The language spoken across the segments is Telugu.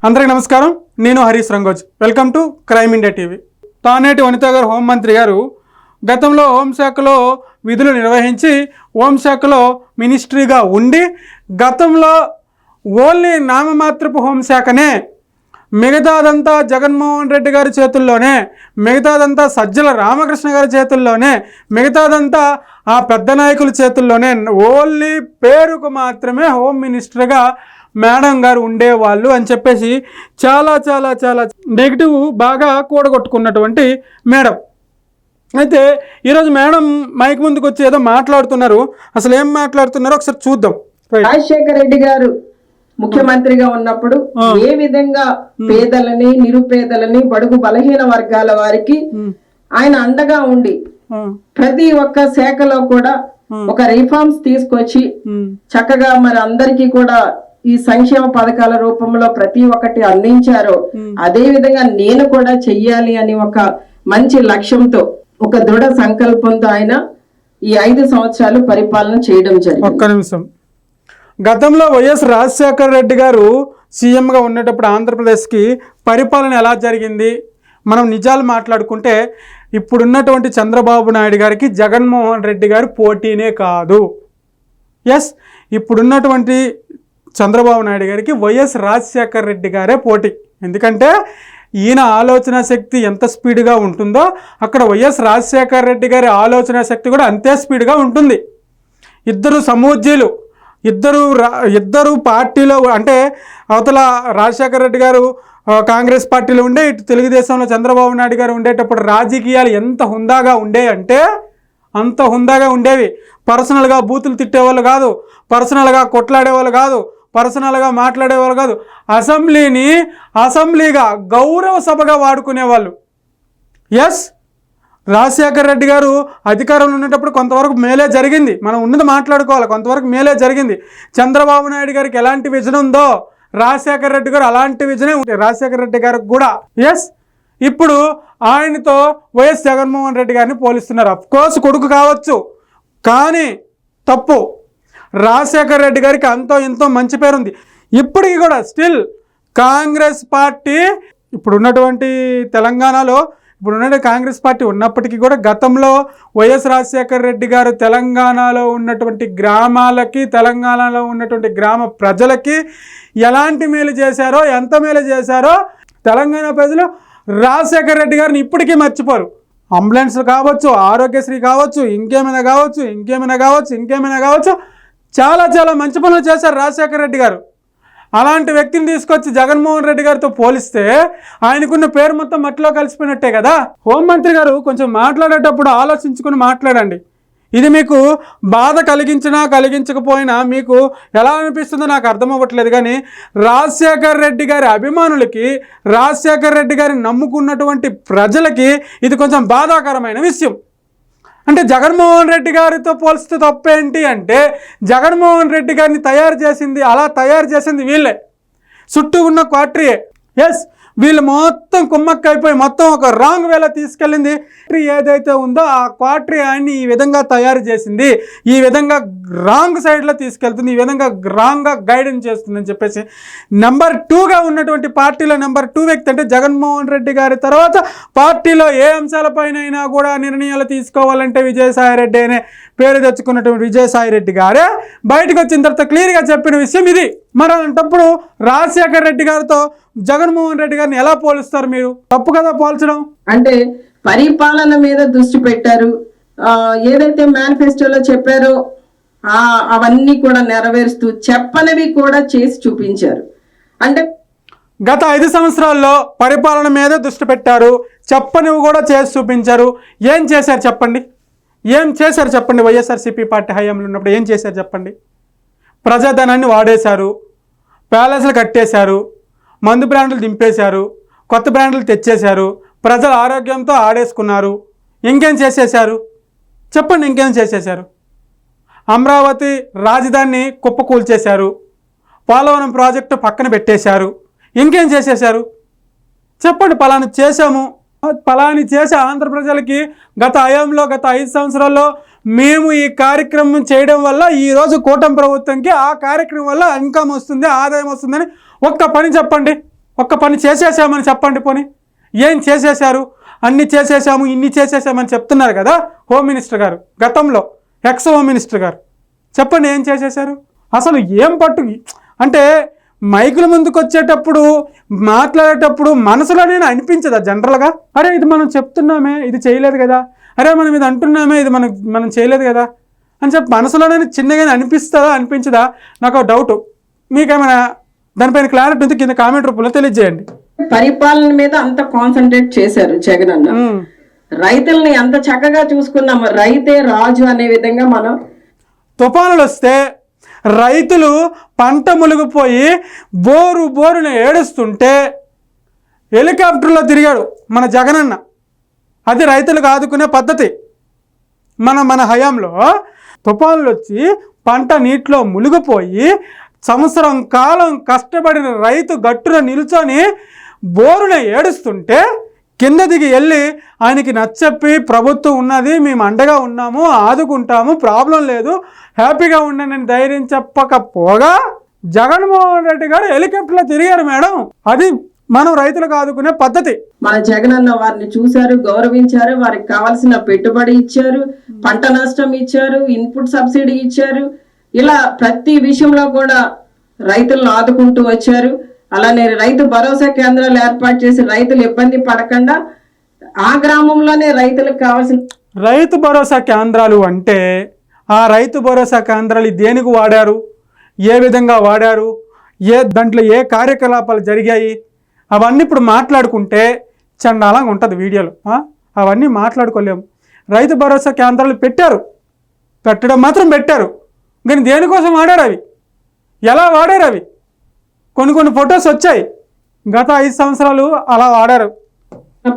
అందరికీ నమస్కారం. నేను Harish Rangoj. Welcome to crime India TV. Taneti Vanitha గారు హోంమంత్రి గారు గతంలో హోంశాఖలో విధులు నిర్వహించి హోంశాఖలో మినిస్ట్రీగా ఉండి గతంలో ఓన్లీ నామమాత్రపు హోంశాఖనే, మిగతాదంతా జగన్మోహన్ రెడ్డి గారి చేతుల్లోనే, మిగతాదంతా సజ్జల రామకృష్ణ గారి చేతుల్లోనే, మిగతాదంతా ఆ పెద్ద నాయకుల చేతుల్లోనే, ఓన్లీ పేరుకు మాత్రమే హోమ్ మినిస్టర్గా మేడం గారు ఉండేవాళ్ళు అని చెప్పేసి చాలా చాలా చాలా నెగిటివ్ బాగా కూడగొట్టుకున్నటువంటి మేడం. అయితే ఈరోజు మేడం మైక్ ముందుకు వచ్చి ఏదో మాట్లాడుతున్నారు. అసలు ఏం మాట్లాడుతున్నారో ఒకసారి చూద్దాం. రాజశేఖర రెడ్డి గారు ముఖ్యమంత్రిగా ఉన్నప్పుడు ఏ విధంగా పేదలని, నిరుపేదలని, బడుగు బలహీన వర్గాల వారికి ఆయన అండగా ఉండి ప్రతి ఒక్క శాఖలో కూడా ఒక రిఫార్మ్స్ తీసుకొచ్చి చక్కగా మరి అందరికీ కూడా ఈ సంక్షేమ పథకాల రూపంలో ప్రతి ఒక్కటి అందించారో అదే విధంగా నేను కూడా చెయ్యాలి అని ఒక మంచి లక్ష్యంతో, ఒక దృఢ సంకల్పంతో ఆయన ఈ 5 సంవత్సరాలు పరిపాలన చేయడం జరిగింది. ఒక్క నిమిషం. గతంలో వైఎస్ రాజశేఖర రెడ్డి గారు సీఎంగా ఉండేటప్పుడు ఆంధ్రప్రదేశ్కి పరిపాలన ఎలా జరిగింది, మనం నిజాలు మాట్లాడుకుంటే ఇప్పుడున్నటువంటి చంద్రబాబు నాయుడు గారికి జగన్మోహన్ రెడ్డి గారు పోటీనే కాదు. ఎస్, ఇప్పుడున్నటువంటి చంద్రబాబు నాయుడు గారికి వైఎస్ రాజశేఖర రెడ్డి గారే పోటీ. ఎందుకంటే ఈయన ఆలోచన శక్తి ఎంత స్పీడ్గా ఉంటుందో అక్కడ వైఎస్ రాజశేఖర రెడ్డి గారి ఆలోచన శక్తి కూడా అంతే స్పీడ్గా ఉంటుంది. ఇద్దరు సమూజ్యులు, ఇద్దరు పార్టీలో, అంటే అవతల రాజశేఖర రెడ్డి గారు కాంగ్రెస్ పార్టీలో ఉండే, ఇటు తెలుగుదేశంలో చంద్రబాబు నాయుడు గారు ఉండేటప్పుడు రాజకీయాలు ఎంత హుందాగా ఉండే అంటే అంత హుందాగా ఉండేవి. పర్సనల్గా బూతులు తిట్టేవాళ్ళు కాదు, పర్సనల్గా కొట్లాడేవాళ్ళు కాదు, పర్సనల్గా మాట్లాడేవాళ్ళు కాదు. అసెంబ్లీగా గౌరవ సభగా వాడుకునేవాళ్ళు. ఎస్, రాజశేఖర రెడ్డి గారు అధికారంలో ఉండేటప్పుడు కొంతవరకు మేలే జరిగింది. మనం ఉన్నది మాట్లాడుకోవాలి, కొంతవరకు మేలే జరిగింది. చంద్రబాబు నాయుడు గారికి ఎలాంటి విజన్ ఉందో రాజశేఖర రెడ్డి గారు అలాంటి విజనే ఉంది రాజశేఖర రెడ్డి గారికి కూడా. ఎస్, ఇప్పుడు ఆయనతో వైఎస్ జగన్మోహన్ రెడ్డి గారిని పోలిస్తున్నారు. అఫ్కోర్స్ కొడుకు కావచ్చు, కానీ తప్పు. రాజశేఖర రెడ్డి గారికి అంతో ఎంతో మంచి పేరుంది. ఇప్పటికీ కూడా స్టిల్ కాంగ్రెస్ పార్టీ ఇప్పుడున్నటువంటి తెలంగాణలో కాంగ్రెస్ పార్టీ ఉన్నప్పటికీ కూడా గతంలో వైఎస్ రాజశేఖర రెడ్డి గారు తెలంగాణలో ఉన్నటువంటి గ్రామాలకి, తెలంగాణలో ఉన్నటువంటి గ్రామ ప్రజలకి ఎలాంటి మేలు చేశారో, ఎంత మేలు చేశారో తెలంగాణ ప్రజలు రాజశేఖర రెడ్డి గారిని ఇప్పటికీ మర్చిపోరు. అంబులెన్స్ కావచ్చు, ఆరోగ్యశ్రీ కావచ్చు, ఇంకేమైనా కావచ్చు, చాలా చాలా మంచి పనులు చేశారు రాజశేఖర రెడ్డి గారు. అలాంటి వ్యక్తిని తీసుకొచ్చి జగన్మోహన్ రెడ్డి గారితో పోలిస్తే ఆయనకున్న పేరు మొత్తం మట్టిలో కలిసిపోయినట్టే కదా. హోంమంత్రి గారు కొంచెం మాట్లాడేటప్పుడు ఆలోచించుకుని మాట్లాడండి. ఇది మీకు బాధ కలిగించకపోయినా మీకు ఎలా అనిపిస్తుందో నాకు అర్థం అవ్వట్లేదు. కానీ రాజశేఖర రెడ్డి గారి అభిమానులకి, రాజశేఖర రెడ్డి గారిని నమ్ముకున్నటువంటి ప్రజలకి ఇది కొంచెం బాధాకరమైన విషయం. అంటే జగన్మోహన్ రెడ్డి గారితో పోల్స్తే తప్పేంటి అంటే, జగన్మోహన్ రెడ్డి గారిని తయారు చేసింది వీళ్ళే, చుట్టూ ఉన్న క్వార్టరీయే. ఎస్, వీళ్ళు మొత్తం కుమ్మక్కైపోయి మొత్తం ఒక రాంగ్ వేలో తీసుకెళ్ళింది. ఏదైతే ఉందో ఆ క్వార్టరీ ఆయన్ని ఈ విధంగా తయారు చేసింది, ఈ విధంగా రాంగ్ సైడ్లో తీసుకెళ్తుంది, ఈ విధంగా రాంగ్గా గైడెన్స్ చేస్తుందని చెప్పేసి నెంబర్ 2గా ఉన్నటువంటి పార్టీలో నెంబర్ 2 వ్యక్తి అంటే జగన్మోహన్ రెడ్డి గారి తర్వాత పార్టీలో ఏ అంశాలపైన కూడా నిర్ణయాలు తీసుకోవాలంటే విజయసాయిరెడ్డి అనే పేరు తెచ్చుకున్నటువంటి విజయసాయిరెడ్డి గారే బయటకు వచ్చిన తర్వాత క్లియర్గా చెప్పిన విషయం ఇది. మరి అలాంటప్పుడు రాజశేఖర రెడ్డి గారితో జగన్మోహన్ రెడ్డి గారిని ఎలా పోలుస్తారు మీరు? తప్పు కదా పోల్చడం. అంటే పరిపాలన మీద దృష్టి పెట్టారు. ఏదైతే మేనిఫెస్టోలో చెప్పారో అవన్నీ కూడా నెరవేరుస్తూ చెప్పనివి కూడా చేసి చూపించారు. అంటే గత 5 సంవత్సరాల్లో పరిపాలన మీద దృష్టి పెట్టారు, చెప్పనివి కూడా చేసి చూపించారు. ఏం చేశారు చెప్పండి? వైఎస్ఆర్సీపీ పార్టీ హయాంలో ఉన్నప్పుడు ఏం చేశారు చెప్పండి? ప్రజాధనాన్ని వాడేశారు, ప్యాలెస్లు కట్టేశారు, మందు బ్రాండ్లు దింపేశారు, కొత్త బ్రాండ్లు తెచ్చేశారు, ప్రజల ఆరోగ్యంతో ఆడేసుకున్నారు. ఇంకేం చేసేశారు చెప్పండి? అమరావతి రాజధానిని కుప్పకూల్చేశారు, పోలవరం ప్రాజెక్టు పక్కన పెట్టేశారు. ఇంకేం చేసేశారు చెప్పండి? పలాని చేసే ఆంధ్ర ప్రజలకి గత 5 సంవత్సరాల్లో మేము ఈ కార్యక్రమం చేయడం వల్ల ఈరోజు కూటమి ప్రభుత్వంకి ఆ కార్యక్రమం వల్ల ఇన్కమ్ వస్తుంది, ఆదాయం వస్తుందని ఒక్క పని చెప్పండి. ఒక్క పని చేసేసామని చెప్పండి. పోనీ ఏం చేసేసారు? అన్ని చేసేసాము, ఇన్ని చేసేసామని చెప్తున్నారు కదా హోమ్ మినిస్టర్ గారు, గతంలో ఎక్స్ హోమ్ మినిస్టర్ గారు. చెప్పండి ఏం చేసేసారు? అసలు ఏం పట్టు అంటే మైకుల ముందుకు వచ్చేటప్పుడు మాట్లాడేటప్పుడు మనసులోనే అనిపించదా జనరల్గా? అరే ఇది మనం చెప్తున్నామే, ఇది చేయలేదు కదా, అరే మనం ఇది అంటున్నామే, ఇది మనం చేయలేదు కదా అని చెప్పి మనసులోనే చిన్నగానే అనిపిస్తుందా అనిపించదా? నాకు డౌట్. మీకేమైనా దానిపైన క్లారిటీ ఉంది కింద కామెంట్ రూపంలో తెలియజేయండి. పరిపాలన మీద అంత కాన్సన్ట్రేట్ చేశారు జగన్ అన్న. రైతుల్ని అంత చక్కగా చూసుకున్నాము, రైతే రాజు అనే విధంగా మనం. తుఫానులు వస్తే రైతులు పంట మునిగిపోయి బోరున ఏడుస్తుంటే హెలికాప్టర్లో తిరిగాడు మన జగనన్న. అది రైతులకు ఆదుకునే పద్ధతి. మన హయాంలో తుఫానులు వచ్చి పంట నీటిలో మునిగిపోయి సంవత్సరం కాలం కష్టపడిన రైతు గట్టున నిల్చొని బోరున ఏడుస్తుంటే కింద దిగి వెళ్ళి ఆయనకి నచ్చచెప్పి ప్రభుత్వం ఉన్నది, మేము అండగా ఉన్నాము, ఆదుకుంటాము, ప్రాబ్లం లేదు, హ్యాపీగా ఉండండి ధైర్యం చెప్పకపోగా జగన్మోహన్ రెడ్డి గారు హెలికాప్టర్లో తిరిగారు మేడం. అది మనం రైతులకు ఆదుకునే పద్ధతి. మన జగనన్న వారిని చూశారు, గౌరవించారు, వారికి కావాల్సిన పెట్టుబడి ఇచ్చారు, పంట నష్టం ఇచ్చారు, ఇన్పుట్ సబ్సిడీ ఇచ్చారు. ఇలా ప్రతి విషయంలో కూడా రైతులను ఆదుకుంటూ వచ్చారు. అలానే రైతు భరోసా కేంద్రాలు ఏర్పాటు చేసి రైతులు ఇబ్బంది పడకుండా ఆ గ్రామంలోనే రైతులకు కావాల్సిన రైతు భరోసా కేంద్రాలు అంటే ఆ రైతు భరోసా కేంద్రాలు దేనికి వాడారు, ఏ విధంగా వాడారు, దాంట్లో ఏ కార్యకలాపాలు జరిగాయి అవన్నీ ఇప్పుడు మాట్లాడుకుంటే చండాలంగా ఉంటుంది వీడియోలో. అవన్నీ మాట్లాడుకోలేము. రైతు భరోసా కేంద్రాలు పెట్టడం మాత్రం పెట్టారు, కానీ దేనికోసం వాడారు అవి, ఎలా వాడారు అవి? కొన్ని ఫొటోస్ వచ్చాయి. గత 5 సంవత్సరాలు అలా వాడారు.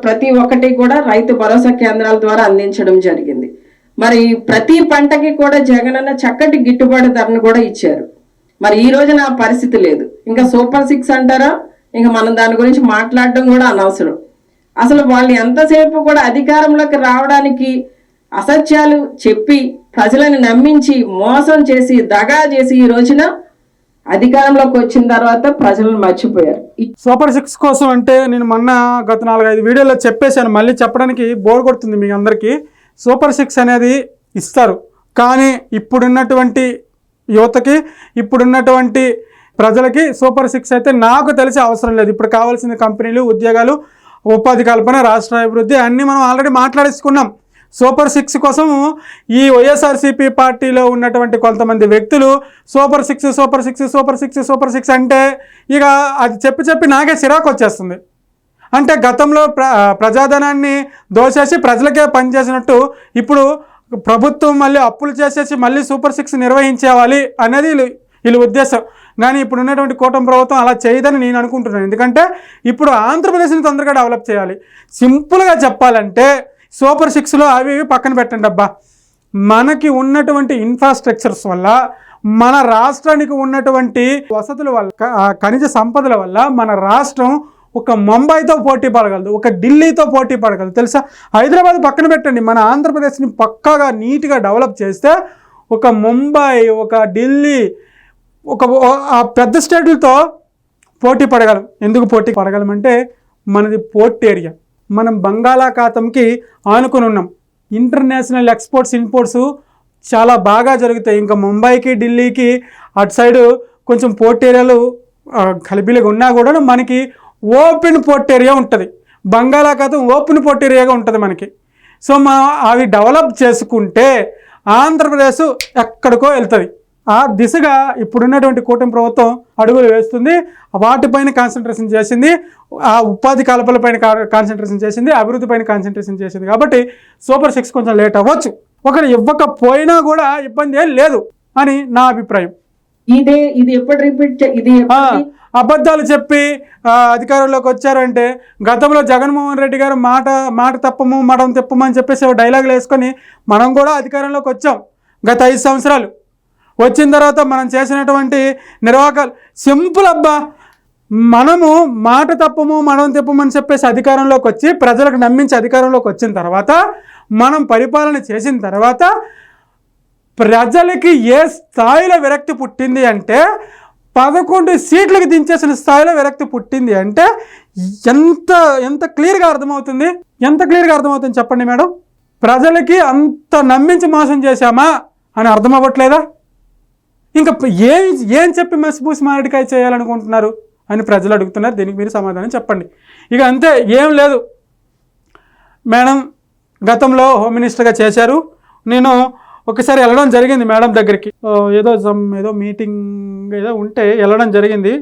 ప్రతి ఒక్కటి కూడా రైతు భరోసా కేంద్రాల ద్వారా అందించడం జరిగింది. మరి ప్రతి పంటకి కూడా జగనన్న చక్కటి గిట్టుబాటు ధరను కూడా ఇచ్చారు. మరి ఈ రోజున ఆ పరిస్థితి లేదు. ఇంకా సూపర్ 6 అంటారా, ఇంకా మనం దాని గురించి మాట్లాడడం కూడా అనవసరం. అసలు వాళ్ళు ఎంతసేపు కూడా అధికారంలోకి రావడానికి అసత్యాలు చెప్పి ప్రజలను నమ్మించి మోసం చేసి దగా చేసి ఈ రోజున అధికారంలోకి వచ్చిన తర్వాత ప్రజలను మర్చిపోయారు. సూపర్ 6 కోసం అంటే నేను గత 4-5 వీడియోలో చెప్పేశాను, మళ్ళీ చెప్పడానికి బోర్ కొడుతుంది మీ అందరికీ. సూపర్ 6 అనేది ఇస్తారు, కానీ ఇప్పుడున్నటువంటి యువతకి, ఇప్పుడున్నటువంటి ప్రజలకి సూపర్ 6 అయితే నాకు తెలిసి అవసరం లేదు. ఇప్పుడు కావాల్సిన కంపెనీలు, ఉద్యోగాలు, ఉపాధి కల్పన, రాష్ట్ర అభివృద్ధి అన్నీ మనం ఆల్రెడీ మాట్లాడేసుకున్నాం. సూపర్ 6 కోసం ఈ వైఎస్ఆర్సీపీ పార్టీలో ఉన్నటువంటి కొంతమంది వ్యక్తులు సూపర్ 6 అంటే ఇక అది చెప్పి నాకే చిరాకు వచ్చేస్తుంది. అంటే గతంలో ప్రజాధనాన్ని దోచేసి ప్రజలకే పనిచేసినట్టు ఇప్పుడు ప్రభుత్వం మళ్ళీ అప్పులు చేసేసి మళ్ళీ సూపర్ 6 నిర్వహించేవాలి అనేది వీళ్ళ ఉద్దేశం. కానీ ఇప్పుడు ఉన్నటువంటి కూటమి ప్రభుత్వం అలా చేయదని నేను అనుకుంటున్నాను. ఎందుకంటే ఇప్పుడు ఆంధ్రప్రదేశ్ని తొందరగా డెవలప్ చేయాలి. సింపుల్గా చెప్పాలంటే సూపర్ 6లో అవి పక్కన పెట్టండి అబ్బా. మనకి ఉన్నటువంటి ఇన్ఫ్రాస్ట్రక్చర్స్ వల్ల, మన రాష్ట్రానికి ఉన్నటువంటి వసతుల వల్ల, ఖనిజ సంపదల వల్ల మన రాష్ట్రం ఒక ముంబైతో పోటీ పడగలదు, ఒక ఢిల్లీతో పోటీ పడగలదు తెలుసా. హైదరాబాద్ పక్కన పెట్టండి, మన ఆంధ్రప్రదేశ్ని పక్కాగా నీట్గా డెవలప్ చేస్తే ఒక ముంబై, ఒక ఢిల్లీ, ఒక పెద్ద స్టేట్లతో పోటీ పడగలం. ఎందుకు పోటీ పడగలం అంటే మనది పోర్ట్ ఏరియా, మనం బంగాళాఖాతంకి ఆనుకుని ఉన్నాం. ఇంటర్నేషనల్ ఎక్స్పోర్ట్స్ ఇంపోర్ట్స్ చాలా బాగా జరుగుతాయి. ఇంకా ముంబైకి, ఢిల్లీకి అటు సైడు కొంచెం పోర్ట్ ఏరియాలు కలిబిలిగా ఉన్నా కూడా మనకి ఓపెన్ పోర్ట్ ఏరియా ఉంటుంది. బంగాళాఖాతం ఓపెన్ పోర్ట్ ఏరియాగా ఉంటుంది మనకి. సో మనం అవి డెవలప్ చేసుకుంటే ఆంధ్రప్రదేశ్ ఎక్కడికో వెళ్తుంది. ఆ దిశగా ఇప్పుడున్నటువంటి కూటమి ప్రభుత్వం అడుగులు వేస్తుంది. వాటిపైన కాన్సన్ట్రేషన్ చేసింది, ఆ ఉపాధి కల్పనపైన కాన్సన్ట్రేషన్ చేసింది, అభివృద్ధి పైన కాన్సన్ట్రేషన్ చేసింది. కాబట్టి సూపర్ 6 కొంచెం లేట్ అవ్వచ్చు, ఒకరు ఇవ్వకపోయినా కూడా ఇబ్బంది ఏం లేదు అని నా అభిప్రాయం. ఇది ఎప్పుడు రిపీట్, అబద్ధాలు చెప్పి అధికారంలోకి వచ్చారంటే గతంలో జగన్మోహన్ రెడ్డి గారు మాట తప్పము మడం తిప్పము అని చెప్పేసి డైలాగులు వేసుకొని మనం కూడా అధికారంలోకి వచ్చాం. గత 5 సంవత్సరాలు వచ్చిన తర్వాత మనం చేసినటువంటి నిర్వాహకాలు సింపుల్ అబ్బా. మనము మాట తప్పము మనం తిప్పమని చెప్పేసి అధికారంలోకి వచ్చి ప్రజలకు నమ్మించి అధికారంలోకి వచ్చిన తర్వాత మనం పరిపాలన చేసిన తర్వాత ప్రజలకి ఏ స్థాయిలో విరక్తి పుట్టింది అంటే 11 సీట్లకు దించేసిన స్థాయిలో విరక్తి పుట్టింది అంటే ఎంత ఎంత క్లియర్గా అర్థమవుతుంది, ఎంత క్లియర్గా అర్థమవుతుంది చెప్పండి మేడం. ప్రజలకి అంత నమ్మించి మోసం చేశామా అని అర్థం అవ్వట్లేదా? ఇంకా ఏం చెప్పి మసిపూసి మారేడుకాయ చేయాలనుకుంటున్నారు అని ప్రజలు అడుగుతున్నారు. దీనికి మీరు సమాధానం చెప్పండి. ఇక అంతే, ఏం లేదు మేడం. గతంలో హోమ్ మినిస్టర్గా చేశారు. నేను ఒకసారి వెళ్ళడం జరిగింది మేడం దగ్గరికి, ఏదో మీటింగ్ ఏదో ఉంటే వెళ్ళడం జరిగింది.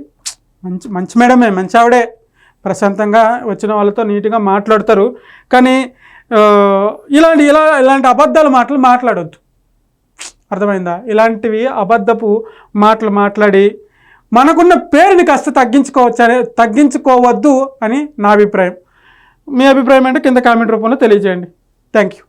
మంచి మేడమే, మంచి ఆవిడే, ప్రశాంతంగా వచ్చిన వాళ్ళతో నీట్గా మాట్లాడతారు. కానీ ఇలాంటి అబద్ధాల మాటలు మాట్లాడొద్దు, అర్థమైందా? ఇలాంటివి అబద్ధపు మాటలు మాట్లాడి మనకున్న పేరుని కాస్త తగ్గించుకోవద్దు అని నా అభిప్రాయం. మీ అభిప్రాయం అంటే కింద కామెంట్ రూపంలో తెలియజేయండి. Thank you.